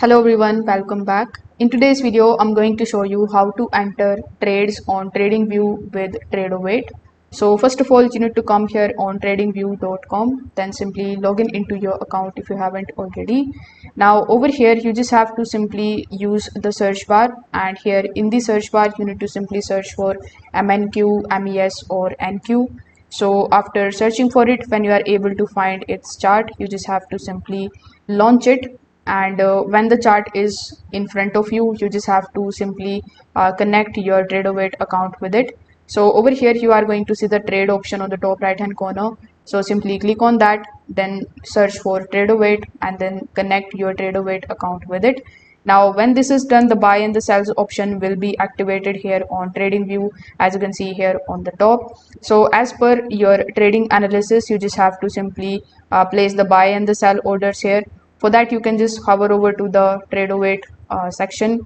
Hello everyone, welcome back. In today's video, I'm going to show you how to enter trades on TradingView with Tradovate. So first of all, you need to come here on tradingview.com, then simply log into your account if you haven't already. Now over here, you just have to simply use the search bar, and here in the search bar, you need to simply search for MNQ, MES or NQ. So after searching for it, when you are able to find its chart, you just have to simply launch it, and when the chart is in front of you, you just have to simply connect your Tradovate account with it. So over here you are going to see the trade option on the top right hand corner. So simply click on that, then search for Tradovate and then connect your Tradovate account with it. Now when this is done, the buy and the sells option will be activated here on TradingView, as you can see here on the top. So as per your trading analysis, you just have to simply place the buy and the sell orders here. For that, you can just hover over to the Tradovate section.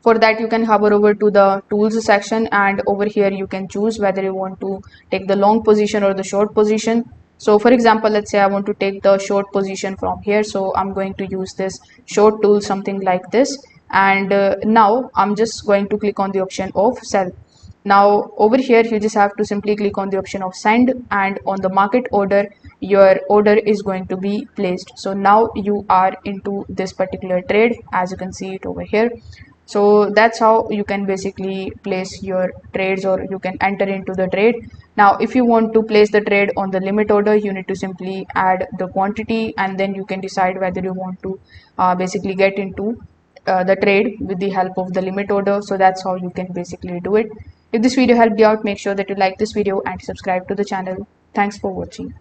For that, you can hover over to the tools section, and over here you can choose whether you want to take the long position or the short position. So for example, let's say I want to take the short position from here, so I'm going to use this short tool, something like this. And now I'm just going to click on the option of sell. Now over here you just have to simply click on the option of send, and on the market order your order is going to be placed. So now you are into this particular trade, as you can see it over here. So that's how you can basically place your trades, or you can enter into the trade. Now if you want to place the trade on the limit order, you need to simply add the quantity, and then you can decide whether you want to basically get into the trade with the help of the limit order. So that's how you can basically do it. If this video helped you out, make sure that you like this video and subscribe to the channel. Thanks for watching.